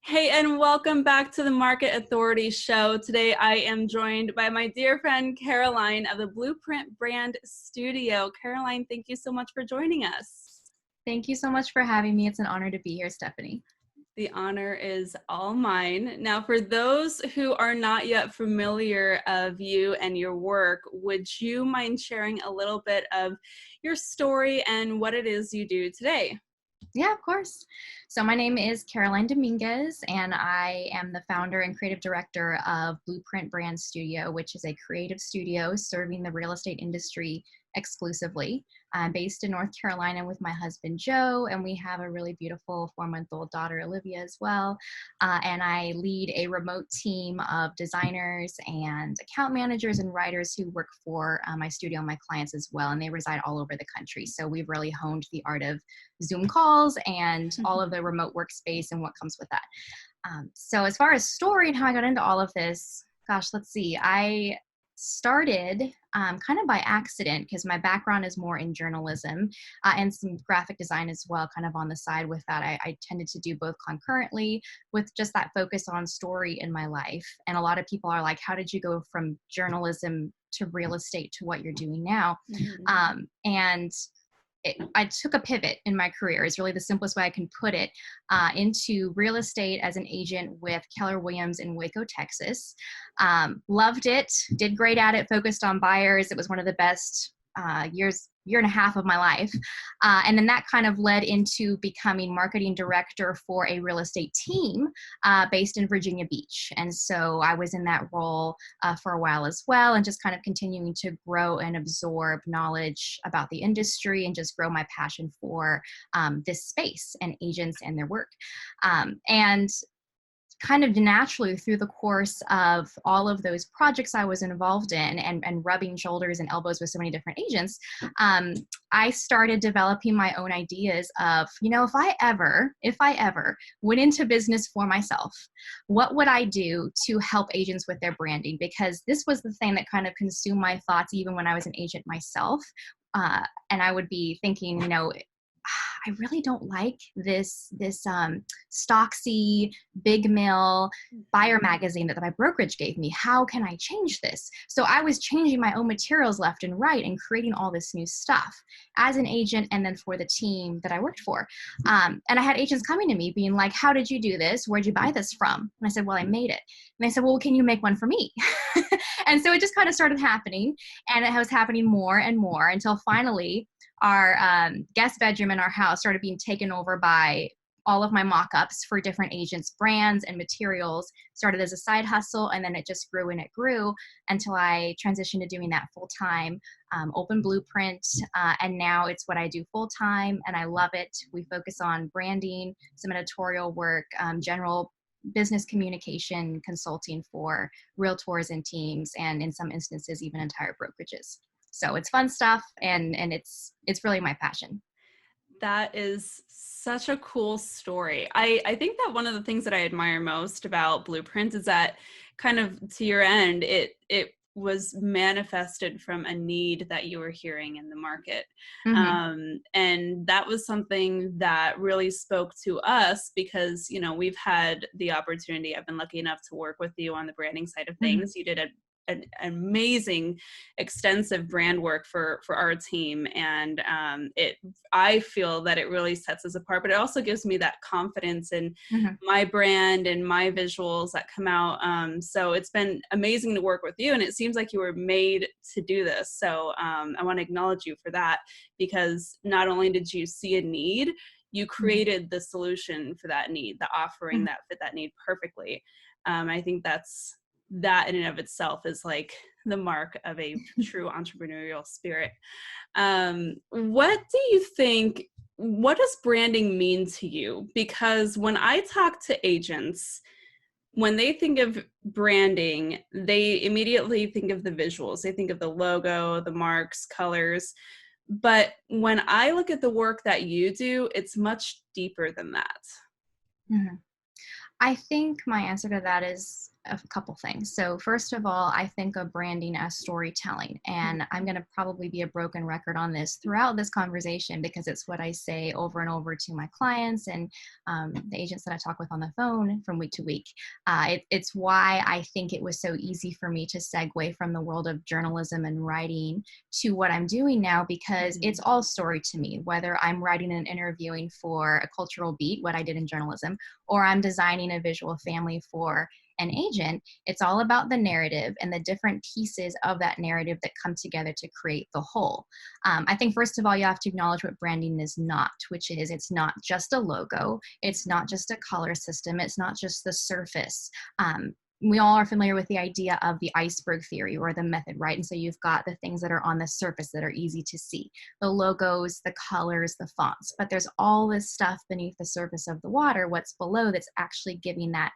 Hey, and welcome back to the Market Authority Show. Today I am joined by my dear friend Caroline of the Blueprint Brand Studio. Caroline, thank you so much for joining us. Thank you so much for having me. It's an honor to be here, Stephanie. The honor is all mine. Now, for those who are not yet familiar of you and your work, would you mind sharing a little bit of your story and what it is you do today? Yeah, of course. So my name is Caroline Dominguez, and I am the founder and creative director of Blueprint Brand Studio, which is a creative studio serving the real estate industry exclusively. I'm based in North Carolina with my husband, Joe, and we have a really beautiful 4-month-old daughter, Olivia, as well. And I lead a remote team of designers and account managers and writers who work for my studio and my clients as well, and they reside all over the country. So we've really honed the art of Zoom calls and all of the remote workspace and what comes with that. So as far as story and how I got into all of this, gosh, let's see. I started kind of by accident because my background is more in journalism and some graphic design as well, kind of on the side with that. I tended to do both concurrently with just that focus on story in my life. And a lot of people are like, how did you go from journalism to real estate to what you're doing now? And I took a pivot in my career, is really the simplest way I can put it, into real estate as an agent with Keller Williams in Waco, Texas. Loved it, did great at it, focused on buyers. It was one of the best year and a half of my life. And then that kind of led into becoming marketing director for a real estate team based in Virginia Beach. And so I was in that role for a while as well, and just kind of continuing to grow and absorb knowledge about the industry and just grow my passion for this space and agents and their work. And kind of naturally through the course of all of those projects I was involved in and rubbing shoulders and elbows with so many different agents, I started developing my own ideas of, if I ever went into business for myself, what would I do to help agents with their branding? Because this was the thing that kind of consumed my thoughts even when I was an agent myself. And I would be thinking, I really don't like this Stocksy Big Mill buyer magazine that my brokerage gave me. How can I change this? So I was changing my own materials left and right and creating all this new stuff as an agent and then for the team that I worked for. And I had agents coming to me being like, how did you do this? Where'd you buy this from? And I said, well, I made it. And they said, well, can you make one for me? And so it just kind of started happening, and it was happening more and more until finally our guest bedroom in our house started being taken over by all of my mock-ups for different agents' brands and materials. Started as a side hustle, and then it just grew and it grew until I transitioned to doing that full-time, open Blueprint, and now it's what I do full-time, and I love it. We focus on branding, some editorial work, general business communication, consulting for realtors and teams, and in some instances, even entire brokerages. So it's fun stuff, and it's really my passion. That is such a cool story. I think that one of the things that I admire most about Blueprint is that, kind of to your end, it was manifested from a need that you were hearing in the market. And that was something that really spoke to us because, we've had the opportunity, I've been lucky enough to work with you on the branding side of things. You did an amazing, extensive brand work for our team. And I feel that it really sets us apart, but it also gives me that confidence in my brand and my visuals that come out. So it's been amazing to work with you, and it seems like you were made to do this. So I want to acknowledge you for that, because not only did you see a need, you created the solution for that need, the offering that fit that need perfectly. I think that in and of itself is like the mark of a true entrepreneurial spirit. What do you think, what does branding mean to you? Because when I talk to agents, when they think of branding, they immediately think of the visuals. They think of the logo, the marks, colors. But when I look at the work that you do, it's much deeper than that. I think my answer to that is a couple things. So first of all, I think of branding as storytelling, and I'm going to probably be a broken record on this throughout this conversation because it's what I say over and over to my clients and the agents that I talk with on the phone from week to week. It's why I think it was so easy for me to segue from the world of journalism and writing to what I'm doing now, because it's all story to me, whether I'm writing and interviewing for a cultural beat, what I did in journalism, or I'm designing a visual family for an agent. It's all about the narrative and the different pieces of that narrative that come together to create the whole. I think first of all, you have to acknowledge what branding is not, which is it's not just a logo. It's not just a color system. It's not just the surface. We all are familiar with the idea of the iceberg theory or the method, right? And so you've got the things that are on the surface that are easy to see, the logos, the colors, the fonts, but there's all this stuff beneath the surface of the water, what's below, that's actually giving that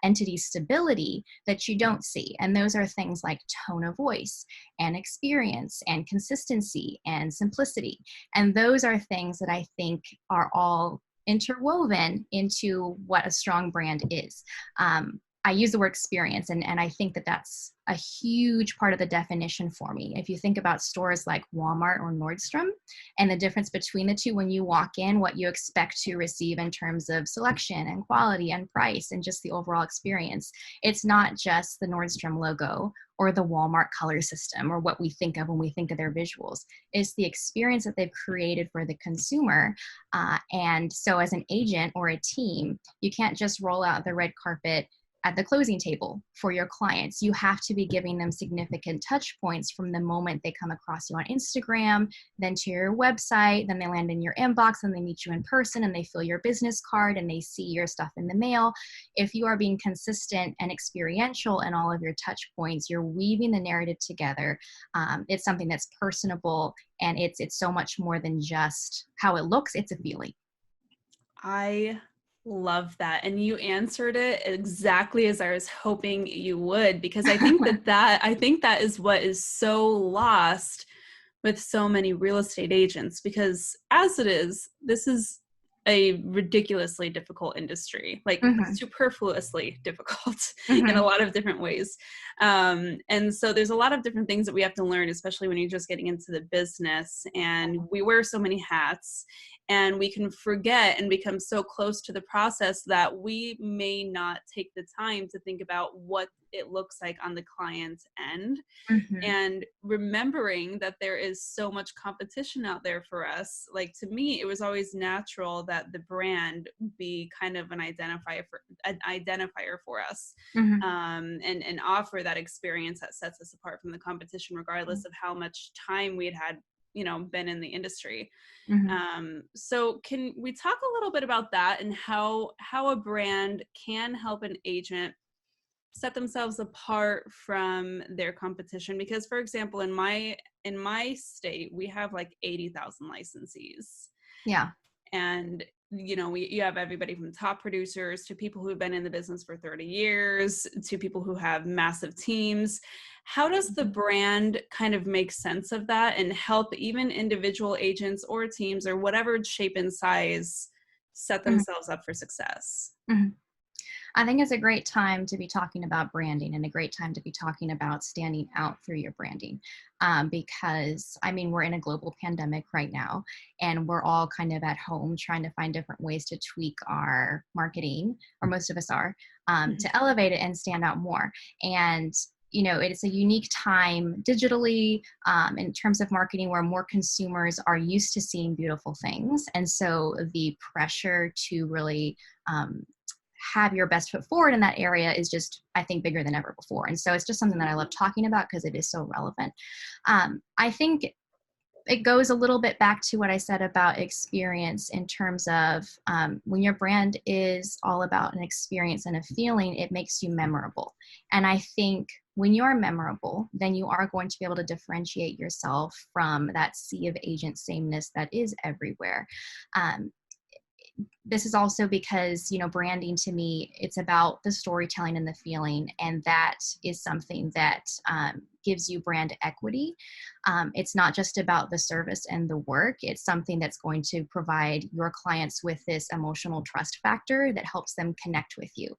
entity stability that you don't see. And those are things like tone of voice and experience and consistency and simplicity. And those are things that I think are all interwoven into what a strong brand is. I use the word experience, and I think that that's a huge part of the definition for me. If you think about stores like Walmart or Nordstrom and the difference between the two, when you walk in, what you expect to receive in terms of selection and quality and price and just the overall experience, it's not just the Nordstrom logo or the Walmart color system or what we think of when we think of their visuals. It's the experience that they've created for the consumer. And so as an agent or a team, you can't just roll out the red carpet at the closing table for your clients. You have to be giving them significant touch points from the moment they come across you on Instagram, then to your website, then they land in your inbox, and they meet you in person, and they fill your business card, and they see your stuff in the mail. If you are being consistent and experiential in all of your touch points, you're weaving the narrative together. It's something that's personable, and it's so much more than just how it looks. It's a feeling. I love that. And you answered it exactly as I was hoping you would, because I think I think that is what is so lost with so many real estate agents, because as it is, this is a ridiculously difficult industry, like superfluously difficult in a lot of different ways. And so there's a lot of different things that we have to learn, especially when you're just getting into the business, and we wear so many hats, and we can forget and become so close to the process that we may not take the time to think about what it looks like on the client's end. And remembering that there is so much competition out there for us. Like, to me, it was always natural that the brand be kind of an identifier for us, and offer that experience that sets us apart from the competition, regardless of how much time we had been in the industry. So can we talk a little bit about that and how a brand can help an agent set themselves apart from their competition? Because, for example, in my state, we have like 80,000 licensees. Yeah. And you have everybody from top producers to people who've been in the business for 30 years to people who have massive teams. How does the brand kind of make sense of that and help even individual agents or teams or whatever shape and size set themselves up for success? I think it's a great time to be talking about branding, and a great time to be talking about standing out through your branding. Because we're in a global pandemic right now, and we're all kind of at home trying to find different ways to tweak our marketing, or most of us are, to elevate it and stand out more. And it's a unique time digitally, in terms of marketing, where more consumers are used to seeing beautiful things. And so the pressure to really have your best foot forward in that area is just, I think, bigger than ever before. And so it's just something that I love talking about because it is so relevant. I think it goes a little bit back to what I said about experience, in terms of when your brand is all about an experience and a feeling, it makes you memorable. And I think when you're memorable, then you are going to be able to differentiate yourself from that sea of agent sameness that is everywhere. This is also because, branding, to me, it's about the storytelling and the feeling. And that is something that gives you brand equity. It's not just about the service and the work. It's something that's going to provide your clients with this emotional trust factor that helps them connect with you.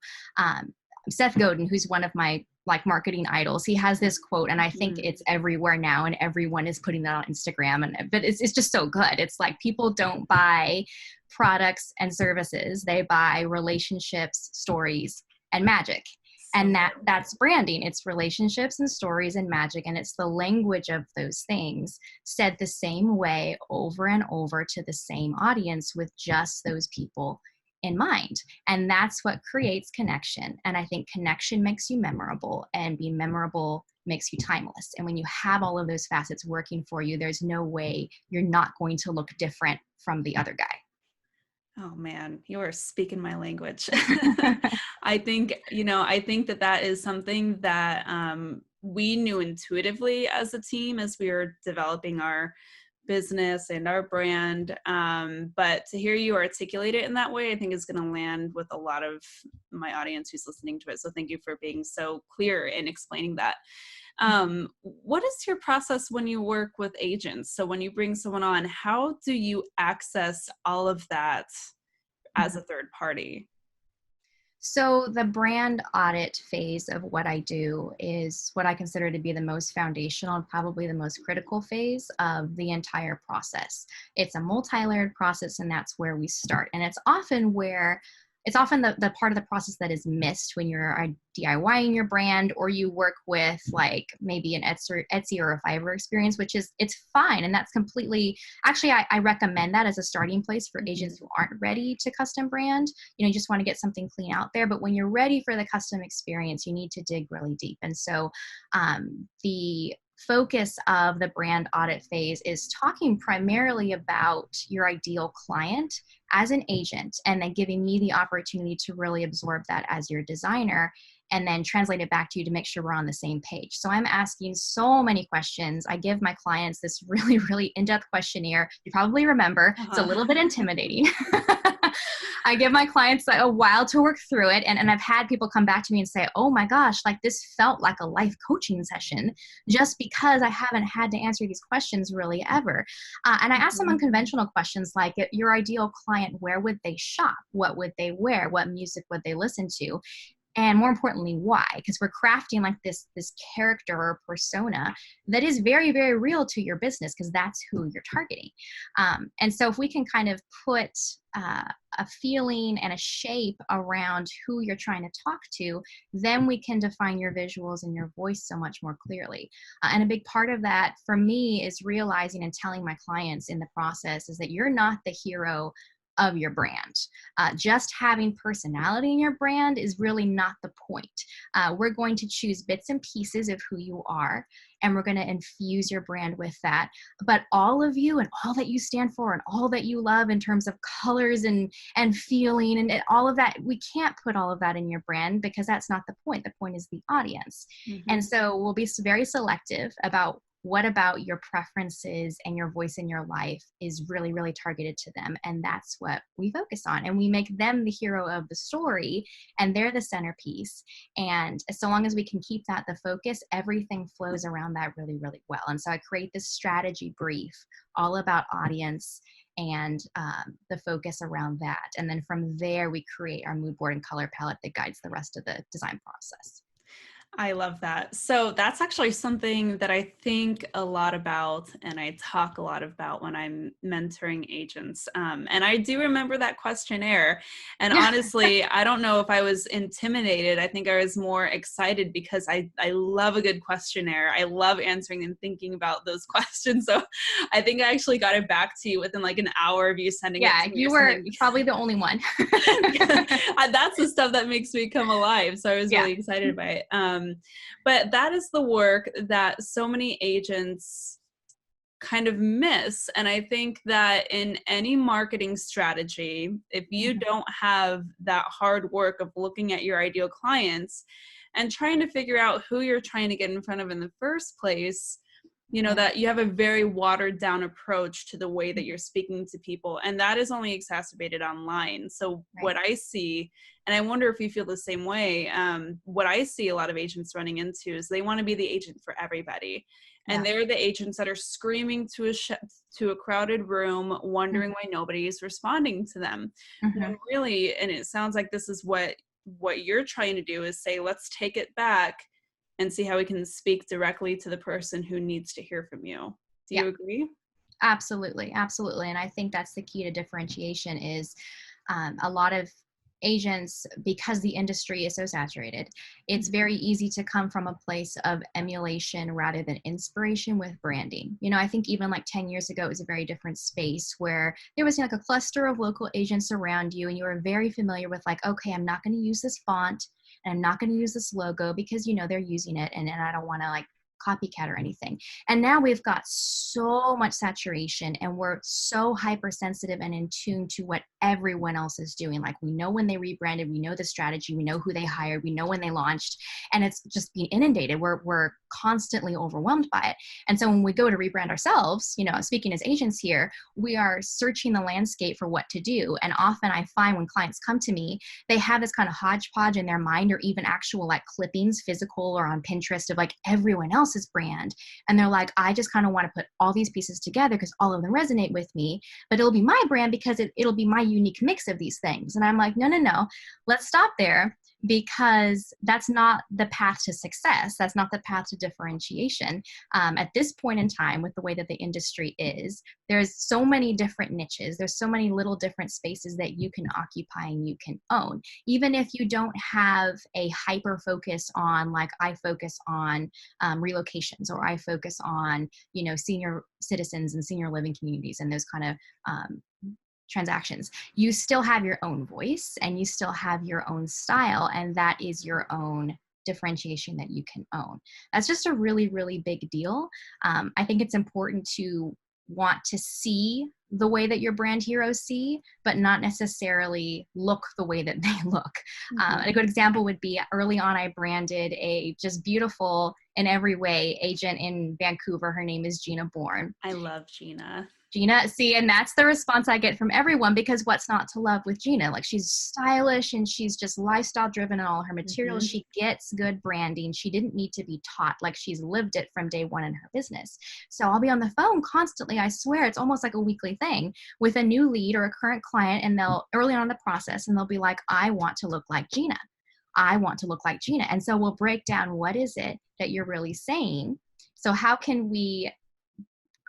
Seth Godin, who's one of my like marketing idols, he has this quote, and I think it's everywhere now, and everyone is putting that on Instagram. But it's just so good. It's like, people don't buy products and services; they buy relationships, stories, and magic. And that's branding. It's relationships and stories and magic, and it's the language of those things said the same way over and over to the same audience with just those people in mind. And that's what creates connection. And I think connection makes you memorable, and being memorable makes you timeless. And when you have all of those facets working for you, there's no way you're not going to look different from the other guy. Oh man, you are speaking my language. I think, I think that is something that we knew intuitively as a team as we were developing our business and our brand. But to hear you articulate it in that way, I think is going to land with a lot of my audience who's listening to it. So thank you for being so clear in explaining that. What is your process when you work with agents? So when you bring someone on, how do you access all of that as a third party? So the brand audit phase of what I do is what I consider to be the most foundational and probably the most critical phase of the entire process. It's a multi-layered process, and that's where we start. And it's often the part of the process that is missed when you're DIYing your brand, or you work with like maybe an Etsy or a Fiverr experience, which is, it's fine. And that's completely, actually, I recommend that as a starting place for agents who aren't ready to custom brand. You just want to get something clean out there. But when you're ready for the custom experience, you need to dig really deep. And so the focus of the brand audit phase is talking primarily about your ideal client as an agent, and then giving me the opportunity to really absorb that as your designer, and then translate it back to you to make sure we're on the same page. So I'm asking so many questions. I give my clients this really, really in-depth questionnaire. You probably remember, it's a little bit intimidating. I give my clients a while to work through it. And I've had people come back to me and say, oh my gosh, like this felt like a life coaching session, just because I haven't had to answer these questions really ever. And I ask them unconventional questions like, your ideal client, where would they shop? What would they wear? What music would they listen to? And more importantly, why? Because we're crafting like this character or persona that is very, very real to your business, because that's who you're targeting. And so if we can kind of put a feeling and a shape around who you're trying to talk to, then we can define your visuals and your voice so much more clearly. And a big part of that for me is realizing and telling my clients in the process is that you're not the hero of your brand. Just having personality in your brand is really not the point. We're going to choose bits and pieces of who you are, and we're going to infuse your brand with that. But all of you and all that you stand for and all that you love in terms of colors and feeling and all of that, we can't put all of that in your brand, because that's not the point. The point is the audience. And so we'll be very selective about what about your preferences and your voice in your life is really, really targeted to them. And that's what we focus on. And we make them the hero of the story, and they're the centerpiece. And so long as we can keep that the focus, everything flows around that really, really well. And so I create this strategy brief all about audience and the focus around that. And then from there, we create our mood board and color palette that guides the rest of the design process. I love that. So that's actually something that I think a lot about, and I talk a lot about when I'm mentoring agents. And I do remember that questionnaire. And honestly, I don't know if I was intimidated. I think I was more excited, because I love a good questionnaire. I love answering and thinking about those questions. So I think I actually got it back to you within like an hour of you sending it to me. Yeah, you were probably the only one. That's the stuff that makes me come alive. So I was really excited by it. But that is the work that so many agents kind of miss. And I think that in any marketing strategy, if you don't have that hard work of looking at your ideal clients and trying to figure out who you're trying to get in front of in the first place, that you have a very watered down approach to the way that you're speaking to people. And that is only exacerbated online. So what I see, and I wonder if you feel the same way, what I see a lot of agents running into is they want to be the agent for everybody. And they're the agents that are screaming to a crowded room, wondering why nobody is responding to them. When really, and it sounds like this is what what you're trying to do is say, let's take it back and see how we can speak directly to the person who needs to hear from you. Do Yeah, you agree? absolutely. Absolutely. And I think that's the key to differentiation is a lot of agents, because the industry is so saturated, it's very easy to come from a place of emulation rather than inspiration with branding. You know, I think even like 10 years ago, it was a very different space where there was like a cluster of local agents around you, and you were very familiar with like, okay, I'm not going to use this font and I'm not going to use this logo because, you know, they're using it and I don't want to like copycat or anything. And now we've got so much saturation and we're so hypersensitive and in tune to what everyone else is doing. Like we know when they rebranded, we know the strategy, we know who they hired, we know when they launched, and it's just being inundated. We're constantly overwhelmed by it. And so when we go to rebrand ourselves, you know, speaking as agents here, we are searching the landscape for what to do. And often I find when clients come to me, they have this kind of hodgepodge in their mind, or even actual like clippings, physical or on Pinterest, of like everyone else's brand. And they're like, I just kind of want to put all these pieces together because all of them resonate with me, but it'll be my brand because it'll be my unique mix of these things. And I'm like, no, let's stop there, because that's not the path to success. That's not the path to differentiation. At this point in time, with the way that the industry is, there's so many different niches. There's so many little different spaces that you can occupy and you can own. Even if you don't have a hyper focus on, like I focus on relocations, or I focus on, you know, senior citizens and senior living communities and those kind of transactions, you still have your own voice and you still have your own style, and that is your own differentiation that you can own. That's just a really, really big deal. I think it's important to want to see the way that your brand heroes see, but not necessarily look the way that they look. A good example would be early on, I branded a just beautiful in every way agent in Vancouver. Her name is Gina Bourne. I love Gina. Gina, see, and that's the response I get from everyone, because what's not to love with Gina? Like, she's stylish and she's just lifestyle driven in all her materials. She gets good branding. She didn't need to be taught. Like, she's lived it from day one in her business. So I'll be on the phone constantly. I swear it's almost like a weekly thing with a new lead or a current client, and they'll early on in the process, and they'll be like, I want to look like Gina. I want to look like Gina. And so we'll break down, what is it that you're really saying? So how can we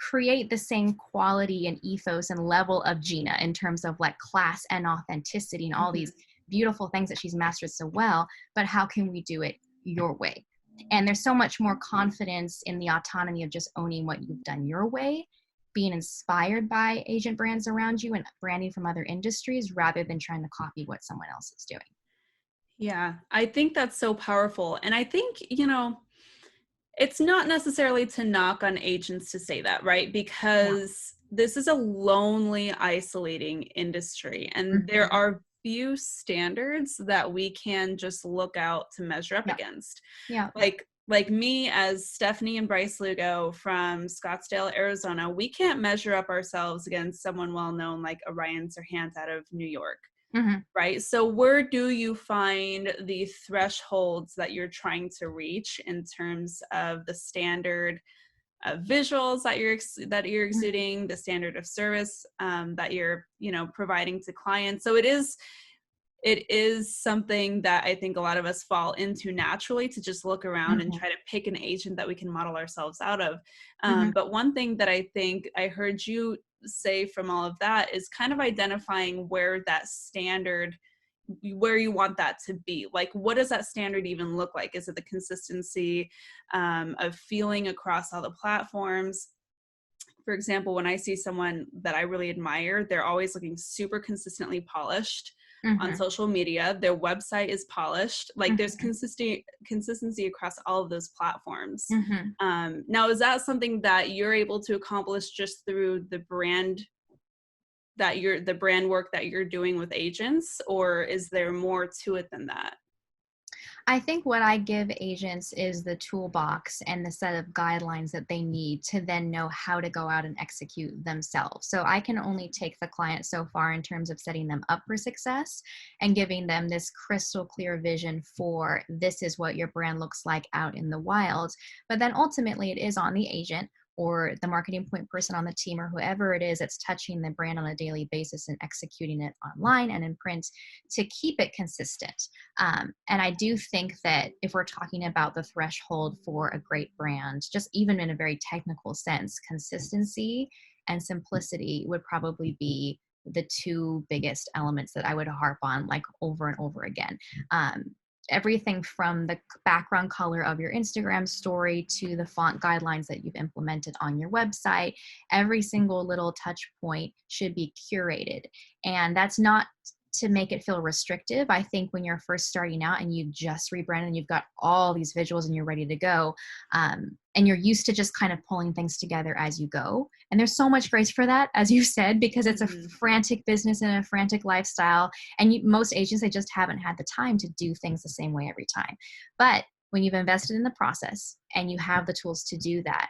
create the same quality and ethos and level of Gina in terms of like class and authenticity and all these beautiful things that she's mastered so well, but how can we do it your way? And there's so much more confidence in the autonomy of just owning what you've done your way, being inspired by agent brands around you and branding from other industries, rather than trying to copy what someone else is doing. Yeah, I think that's so powerful. And I think, you know, it's not necessarily to knock on agents to say that, right? Because this is a lonely, isolating industry, and there are few standards that we can just look out to measure up against. Like me, as Stefanie and Bryce Lugo from Scottsdale, Arizona, we can't measure up ourselves against someone well-known like Orion Serhant out of New York. Right? So where do you find the thresholds that you're trying to reach in terms of the standard of visuals that you're exuding, the standard of service that you're, you know, providing to clients? So it is something that I think a lot of us fall into naturally, to just look around and try to pick an agent that we can model ourselves out of. But one thing that I think I heard you say from all of that is kind of identifying where that standard, where you want that to be. Like, what does that standard even look like? Is it the consistency of feeling across all the platforms? For example, when I see someone that I really admire, they're always looking super consistently polished on social media. Their website is polished. Like, there's consistency across all of those platforms. Now, is that something that you're able to accomplish just through the brand work that you're doing with agents, or is there more to it than that? I think what I give agents is the toolbox and the set of guidelines that they need to then know how to go out and execute themselves. So I can only take the client so far in terms of setting them up for success and giving them this crystal clear vision for, this is what your brand looks like out in the wild. But then ultimately it is on the agent. or the marketing point person on the team, or whoever it is that's touching the brand on a daily basis and executing it online and in print, to keep it consistent. And I do think that if we're talking about the threshold for a great brand, just even in a very technical sense, consistency and simplicity would probably be the two biggest elements that I would harp on like over and over again. Everything from the background color of your Instagram story to the font guidelines that you've implemented on your website, every single little touch point should be curated. And that's not to make it feel restrictive. I think when you're first starting out and you've just rebranded and you've got all these visuals and you're ready to go, and you're used to just kind of pulling things together as you go. And there's so much grace for that, as you said, because it's a frantic business and a frantic lifestyle. And most agents, they just haven't had the time to do things the same way every time. But when you've invested in the process and you have the tools to do that,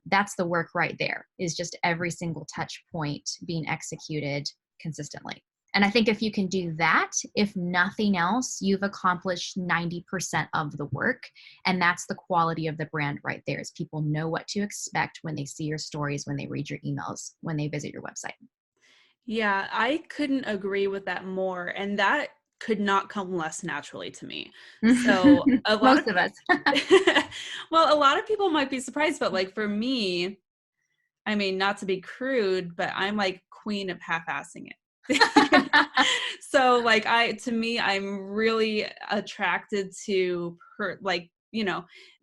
that's the work right there, is just every single touch point being executed consistently. And I think if you can do that, if nothing else, you've accomplished 90% of the work. And that's the quality of the brand right there, is people know what to expect when they see your stories, when they read your emails, when they visit your website. Yeah, I couldn't agree with that more. And that could not come less naturally to me. So a lot Most of of us. well, a lot of people might be surprised, but like for me, I mean, not to be crude, but I'm like queen of half-assing it. So like to me, I'm really attracted to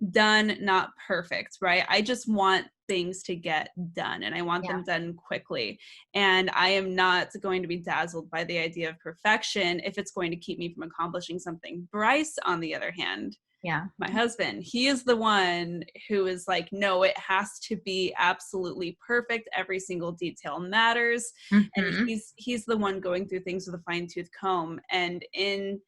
done, not perfect, right? I just want things to get done and I want them done quickly. And I am not going to be dazzled by the idea of perfection if it's going to keep me from accomplishing something. Bryce, on the other hand, my husband, he is the one who is like, no, it has to be absolutely perfect. Every single detail matters. And he's the one going through things with a fine-tooth comb. And in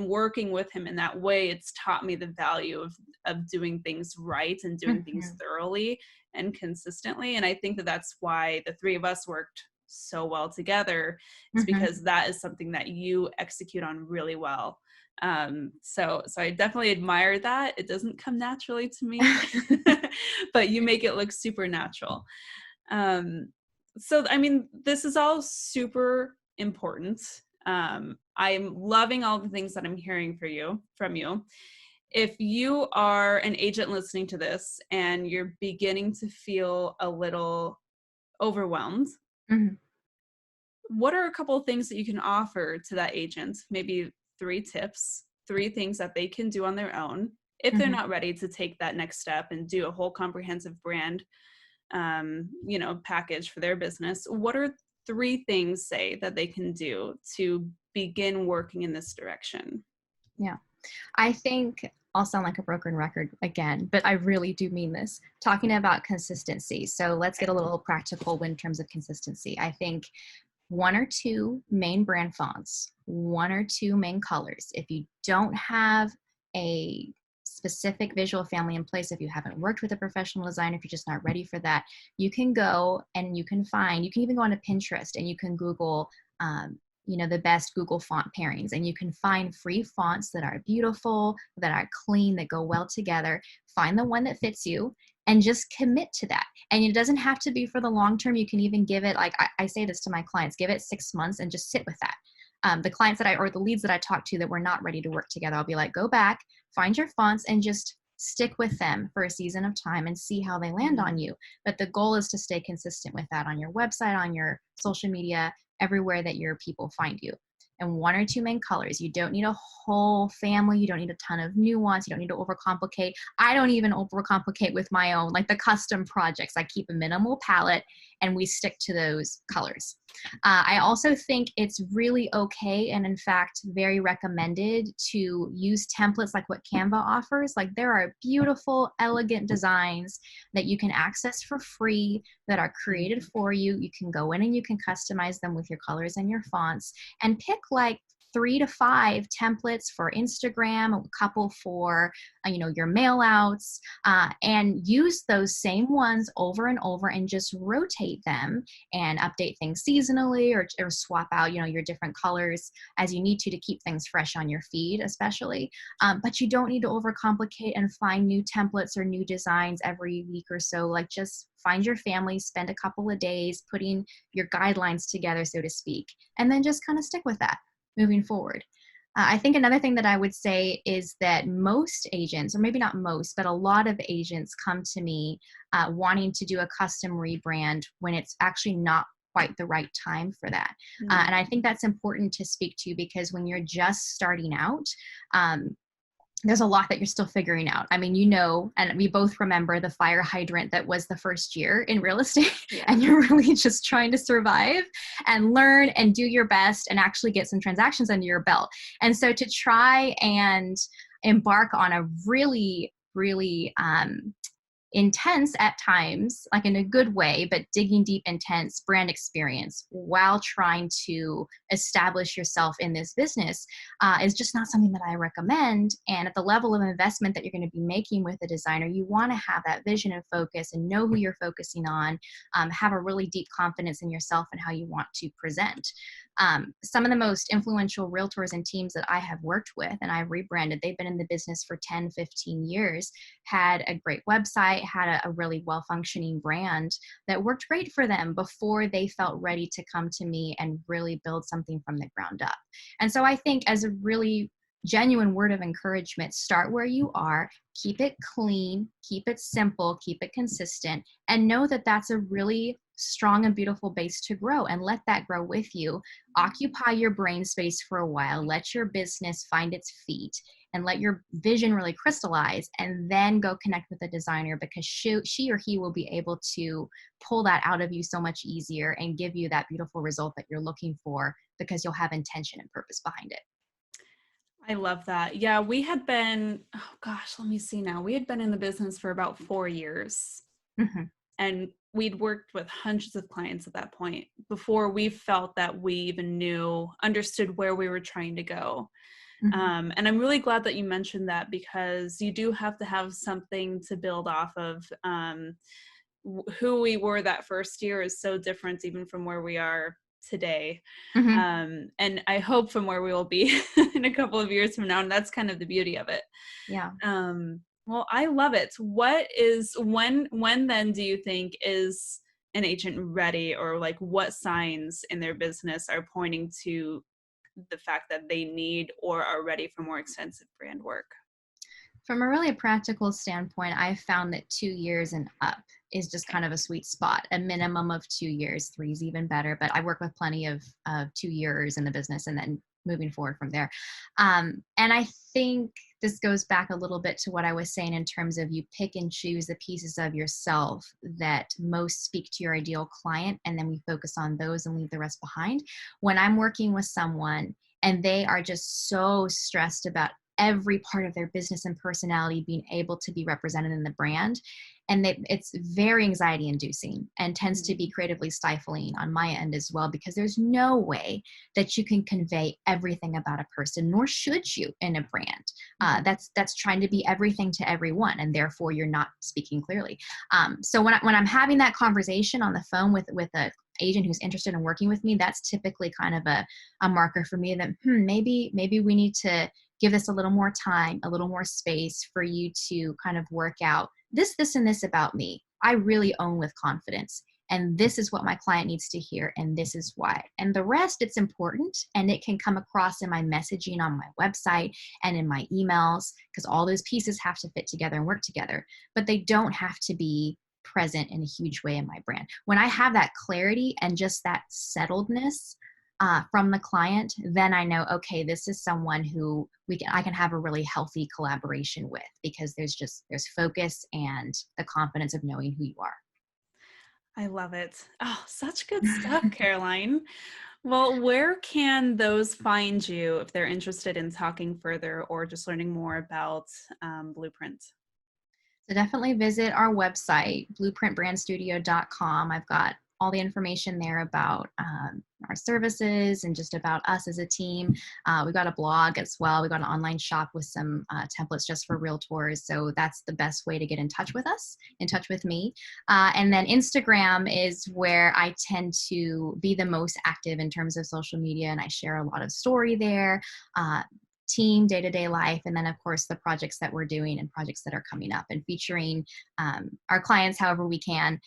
working with him in that way, it's taught me the value of doing things right and doing things thoroughly and consistently. And I think that that's why the three of us worked so well together. It's because that is something that you execute on really well. So I definitely admire that. It doesn't come naturally to me, but you make it look super natural. So, I mean, this is all super important. I'm loving all the things that I'm hearing from you. If you are an agent listening to this and you're beginning to feel a little overwhelmed, what are a couple of things that you can offer to that agent? Maybe 3 tips, 3 things that they can do on their own if they're not ready to take that next step and do a whole comprehensive brand, package for their business. What are 3 things, say, that they can do to begin working in this direction? Yeah. I think I'll sound like a broken record again, but I really do mean this. Talking about consistency. So let's get a little practical in terms of consistency. I think 1 or 2 main brand fonts, 1 or 2 main colors. If you don't have a specific visual family in place, if you haven't worked with a professional designer, if you're just not ready for that, you can go and you can even go onto Pinterest and you can Google, the best Google font pairings, and you can find free fonts that are beautiful, that are clean, that go well together. Find the one that fits you and just commit to that. And it doesn't have to be for the long term. You can even give it, like I say this to my clients, give it 6 months and just sit with that. The clients or the leads that I talk to that were not ready to work together, I'll be like, go back, find your fonts and just stick with them for a season of time and see how they land on you. But the goal is to stay consistent with that on your website, on your social media, everywhere that your people find you. And 1 or 2 main colors. You don't need a whole family. You don't need a ton of nuance. You don't need to overcomplicate. I don't even overcomplicate with my own, like the custom projects. I keep a minimal palette and we stick to those colors. I also think it's really okay, and in fact, very recommended, to use templates like what Canva offers. Like, there are beautiful, elegant designs that you can access for free that are created for you. You can go in and you can customize them with your colors and your fonts and pick like 3 to 5 templates for Instagram, a couple for, your mail outs, and use those same ones over and over and just rotate them and update things seasonally, or swap out, your different colors as you need to keep things fresh on your feed, especially. But you don't need to overcomplicate and find new templates or new designs every week or so. Like, just find your family, spend a couple of days putting your guidelines together, so to speak, and then just kind of stick with that moving forward. I think another thing that I would say is that most agents, or maybe not most, but a lot of agents come to me wanting to do a custom rebrand when it's actually not quite the right time for that. And I think that's important to speak to, because when you're just starting out, there's a lot that you're still figuring out. I mean, and we both remember the fire hydrant that was the first year in real estate, and you're really just trying to survive and learn and do your best and actually get some transactions under your belt. And so to try and embark on a really, really intense at times, like in a good way, but digging deep, intense brand experience while trying to establish yourself in this business is just not something that I recommend. And at the level of investment that you're going to be making with a designer, you want to have that vision and focus and know who you're focusing on, have a really deep confidence in yourself and how you want to present. Some of the most influential realtors and teams that I have worked with and I've rebranded, they've been in the business for 10, 15 years, had a great website, had a really well-functioning brand that worked great for them before they felt ready to come to me and really build something from the ground up. And so I think, as a really genuine word of encouragement, start where you are, keep it clean, keep it simple, keep it consistent, and know that that's a really strong and beautiful base to grow, and let that grow with you. Occupy your brain space for a while, let your business find its feet, and let your vision really crystallize, and then go connect with a designer, because she or he will be able to pull that out of you so much easier and give you that beautiful result that you're looking for, because you'll have intention and purpose behind it. I love that. Yeah, we had been, let me see now. We had been in the business for about 4 years. Mm-hmm. And we'd worked with hundreds of clients at that point before we felt that we even understood where we were trying to go. Mm-hmm. And I'm really glad that you mentioned that, because you do have to have something to build off of. Who we were that first year is so different even from where we are today. Mm-hmm. And I hope from where we will be in a couple of years from now. And that's kind of the beauty of it. Yeah. Well, I love it. When then do you think is an agent ready, or like what signs in their business are pointing to the fact that they need or are ready for more extensive brand work? From a really practical standpoint, I've found that 2 years and up is just kind of a sweet spot. A minimum of 2 years, 3 is even better. But I work with plenty of 2 years in the business, and then moving forward from there. And I think this goes back a little bit to what I was saying in terms of you pick and choose the pieces of yourself that most speak to your ideal client, and then we focus on those and leave the rest behind. When I'm working with someone and they are just so stressed about every part of their business and personality being able to be represented in the brand, and it's very anxiety inducing and tends to be creatively stifling on my end as well, because there's no way that you can convey everything about a person, nor should you in a brand. That's trying to be everything to everyone, and therefore you're not speaking clearly. So when I'm having that conversation on the phone with a agent who's interested in working with me, that's typically kind of a marker for me that maybe we need to give this a little more time, a little more space for you to kind of work out this, and this about me. I really own with confidence, and this is what my client needs to hear, and this is why. And the rest, it's important, and it can come across in my messaging on my website and in my emails, because all those pieces have to fit together and work together, but they don't have to be present in a huge way in my brand. When I have that clarity and just that settledness from the client, then I know, okay, this is someone who I can have a really healthy collaboration with, because there's focus and the confidence of knowing who you are. I love it. Oh, such good stuff, Caroline. Well, where can those find you if they're interested in talking further or just learning more about Blueprint? So definitely visit our website, blueprintbrandstudio.com. I've got all the information there about our services and just about us as a team. We've got a blog as well. We've got an online shop with some templates just for realtors. So that's the best way to get in touch with us, in touch with me. And then Instagram is where I tend to be the most active in terms of social media, and I share a lot of story there. Team, day-to-day life, and then of course the projects that we're doing and projects that are coming up, and featuring our clients however we can.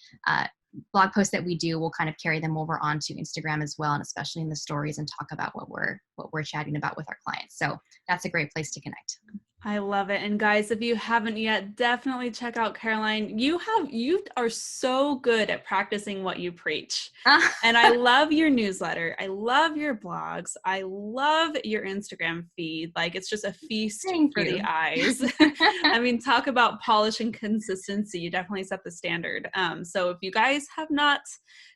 Blog posts that we do, we'll kind of carry them over onto Instagram as well, and especially in the stories, and talk about what we're chatting about with our clients. So that's a great place to connect. I love it. And guys, if you haven't yet, definitely check out Caroline. You are so good at practicing what you preach. And I love your newsletter. I love your blogs. I love your Instagram feed. Like, it's just a feast for the eyes. I mean, talk about polish and consistency. You definitely set the standard. So if you guys have not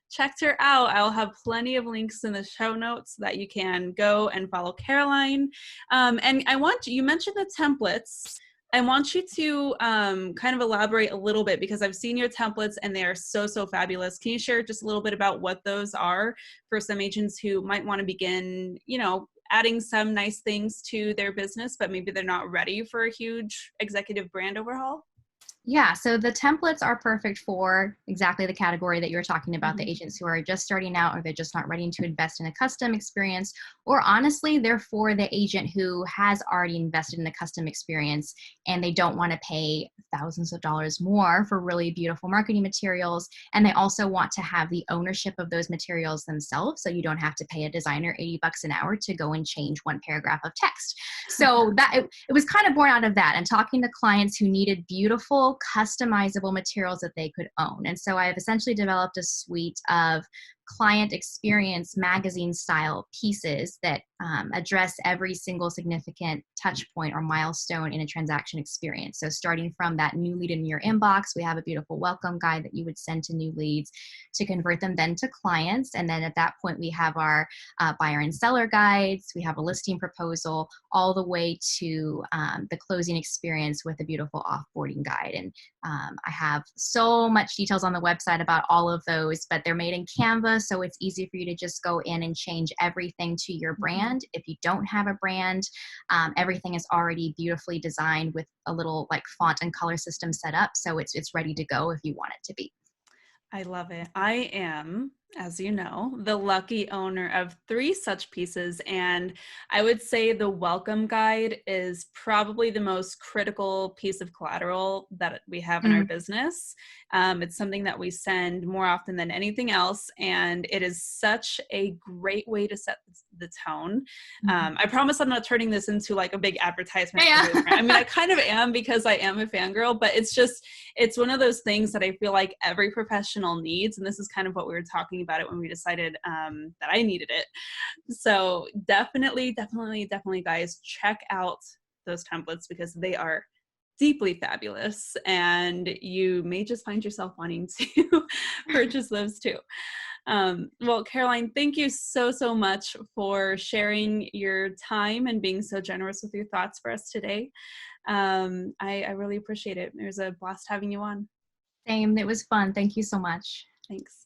checked her out, I'll have plenty of links in the show notes so that you can go and follow Caroline. And you mentioned the templates. I want you to kind of elaborate a little bit, because I've seen your templates and they are so, so fabulous. Can you share just a little bit about what those are for some agents who might want to begin, adding some nice things to their business, but maybe they're not ready for a huge executive brand overhaul? Yeah, so the templates are perfect for exactly the category that you were talking about, the agents who are just starting out, or they're just not ready to invest in a custom experience, or honestly, they're for the agent who has already invested in a custom experience and they don't want to pay thousands of dollars more for really beautiful marketing materials. And they also want to have the ownership of those materials themselves, so you don't have to pay a designer $80 an hour to go and change one paragraph of text. So it was kind of born out of that, and talking to clients who needed beautiful, customizable materials that they could own. And so I've essentially developed a suite of client experience magazine style pieces that address every single significant touch point or milestone in a transaction experience. So starting from that new lead in your inbox, we have a beautiful welcome guide that you would send to new leads to convert them then to clients. And then at that point, we have our buyer and seller guides. We have a listing proposal, all the way to the closing experience with a beautiful offboarding guide. And I have so much details on the website about all of those, but they're made in Canva, so it's easy for you to just go in and change everything to your brand. If you don't have a brand, everything is already beautifully designed with a little like font and color system set up, so it's ready to go if you want it to be. I love it. I am, as you know, the lucky owner of 3 such pieces. And I would say the welcome guide is probably the most critical piece of collateral that we have in our business. It's something that we send more often than anything else. And it is such a great way to set the tone. I promise I'm not turning this into like a big advertisement. Yeah. I mean, I kind of am, because I am a fangirl, but it's one of those things that I feel like every professional needs. And this is kind of what we were talking about it when we decided that I needed it. So definitely, guys, check out those templates, because they are deeply fabulous, and you may just find yourself wanting to purchase those too. Well, Caroline, thank you so, so much for sharing your time and being so generous with your thoughts for us today. I really appreciate it. It was a blast having you on. Same. It was fun. Thank you so much. Thanks.